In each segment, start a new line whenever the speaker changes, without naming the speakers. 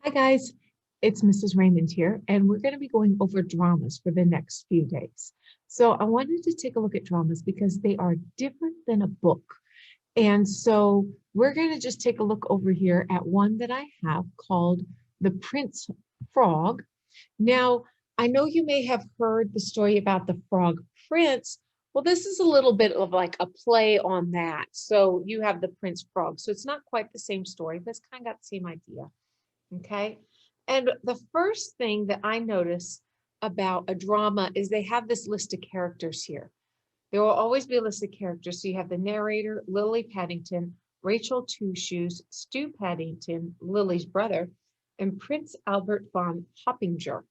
Hi guys, it's Mrs. Raymond here, and we're going to be going over dramas for the next few days. So I wanted to take a look at dramas because they are different than a book. And so we're going to just take a look over here at one that I have called The Prince Frog. Now, I know you may have heard the story about the Frog Prince. Well, this is a little bit of like a play on that. So you have the Prince Frog. So it's not quite the same story, but it's kind of got the same idea. Okay. And the first thing that I notice about a drama is they have this list of characters here. There will always be a list of characters. So you have the narrator, Lily Paddington, Rachel Two Shoes, Stu Paddington, Lily's brother, and Prince Albert von Hoppinger.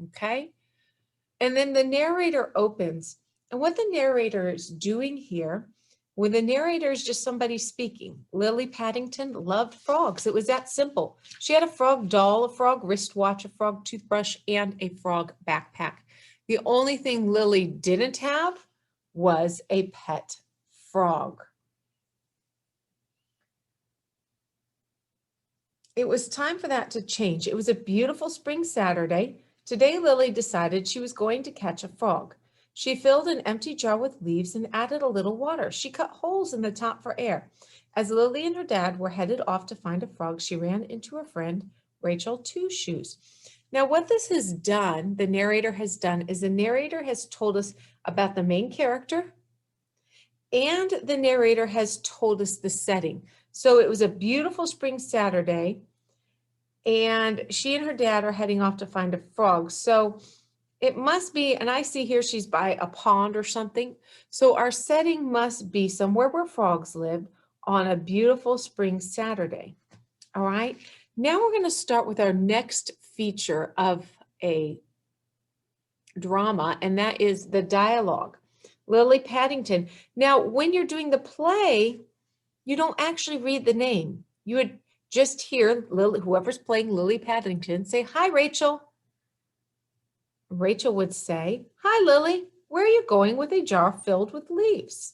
Okay. And then the narrator opens. And what the narrator is doing here, when the narrator is just somebody speaking, Lily Paddington loved frogs. It was that simple. She had a frog doll, a frog wristwatch, a frog toothbrush, and a frog backpack. The only thing Lily didn't have was a pet frog. It was time for that to change. It was a beautiful spring Saturday. Today, Lily decided she was going to catch a frog. She filled an empty jar with leaves and added a little water. She cut holes in the top for air. As Lily and her dad were headed off to find a frog, she ran into her friend, Rachel Two Shoes. Now, what this has done, the narrator has done, is the narrator has told us about the main character, and the narrator has told us the setting. So it was a beautiful spring Saturday, and she and her dad are heading off to find a frog. So it must be, and I see here she's by a pond or something. So our setting must be somewhere where frogs live on a beautiful spring Saturday. All right. Now we're going to start with our next feature of a drama, and that is the dialogue. Lily Paddington. Now, when you're doing the play, you don't actually read the name. You would just hear Lily, whoever's playing Lily Paddington, say, "Hi, Rachel." Rachel would say, "Hi, Lily. Where are you going with a jar filled with leaves?"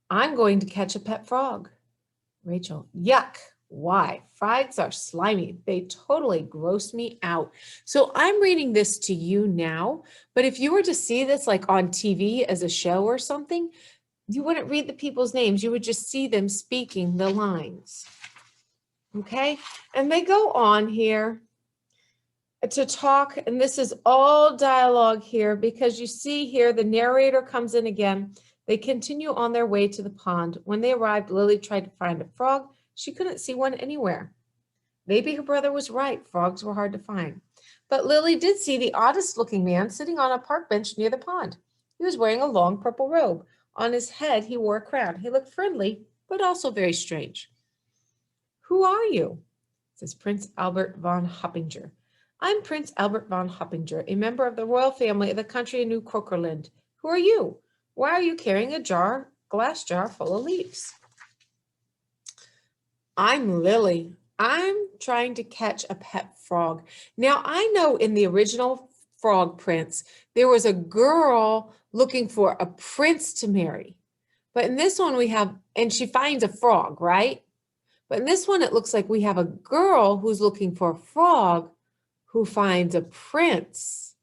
"I'm going to catch a pet frog." Rachel, "Yuck. Why? Frogs are slimy. They totally gross me out." So I'm reading this to you now, but if you were to see this like on TV as a show or something, you wouldn't read the people's names. You would just see them speaking the lines. Okay, and they go on here to talk, and this is all dialogue here because you see here the narrator comes in again. They continue on their way to the pond. When they arrived, Lily tried to find a frog. She couldn't see one anywhere. Maybe her brother was right. Frogs were hard to find. But Lily did see the oddest looking man sitting on a park bench near the pond. He was wearing a long purple robe. On his head, he wore a crown. He looked friendly, but also very strange. "Who are you?" says Prince Albert von Hoppinger. "I'm Prince Albert von Hoppinger, a member of the royal family of the country of New Crokerland. Who are you? Why are you carrying a glass jar full of leaves?" "I'm Lily. I'm trying to catch a pet frog." Now, I know in the original Frog Prince, there was a girl looking for a prince to marry. But in this one, we have, and she finds a frog, right? But in this one, it looks like we have a girl who's looking for a frog who finds a prince.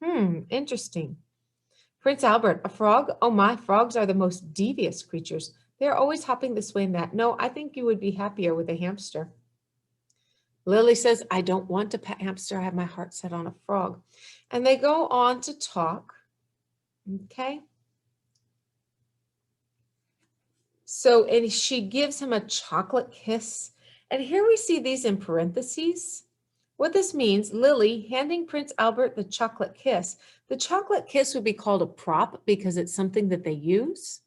Interesting. "Prince Albert, a frog? Oh my, frogs are the most devious creatures. They're always hopping this way and that. No, I think you would be happier with a hamster." Lily says, "I don't want a pet hamster. I have my heart set on a frog." And they go on to talk. Okay. So, and she gives him a chocolate kiss. And here we see these in parentheses. What this means, Lily handing Prince Albert the chocolate kiss. The chocolate kiss would be called a prop because it's something that they use.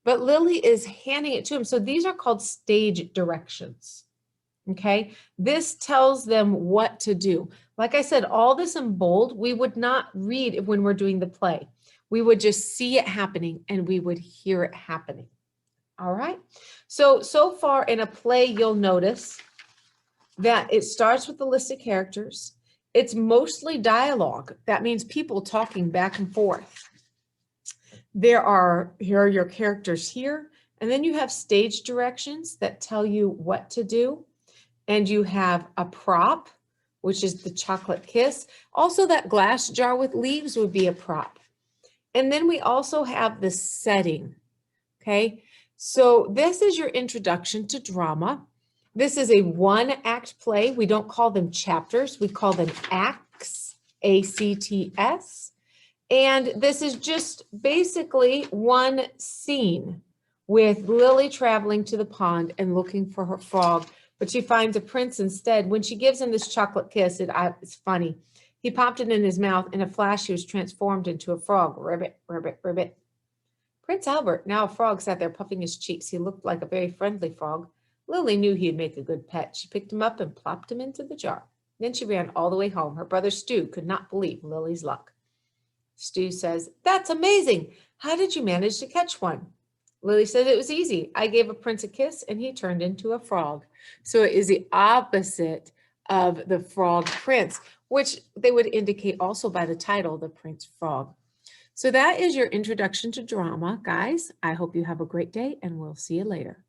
But Lily is handing it to him. So these are called stage directions. Okay, this tells them what to do. Like I said, all this in bold, we would not read when we're doing the play. We would just see it happening and we would hear it happening. All right. So far in a play, you'll notice that it starts with the list of characters. It's mostly dialogue. That means people talking back and forth. Here are your characters here. And then you have stage directions that tell you what to do. and you have a prop, which is the chocolate kiss. Also, that glass jar with leaves would be a prop. And then we also have the setting, okay? So this is your introduction to drama. This is a one-act play. We don't call them chapters. We call them acts, A-C-T-S. And this is just basically one scene with Lily traveling to the pond and looking for her frog, but she finds a prince instead. When she gives him this chocolate kiss, it's funny. He popped it in his mouth. In a flash, he was transformed into a frog. Ribbit, ribbit, ribbit. Prince Albert, now a frog, sat there puffing his cheeks. He looked like a very friendly frog. Lily knew he'd make a good pet. She picked him up and plopped him into the jar. Then she ran all the way home. Her brother Stu could not believe Lily's luck. Stu says, "That's amazing. How did you manage to catch one?" Lily said it was easy. I gave a prince a kiss and he turned into a frog. So it is the opposite of the frog prince, which they would indicate also by the title, The Prince Frog. So that is your introduction to drama, guys. I hope you have a great day and we'll see you later.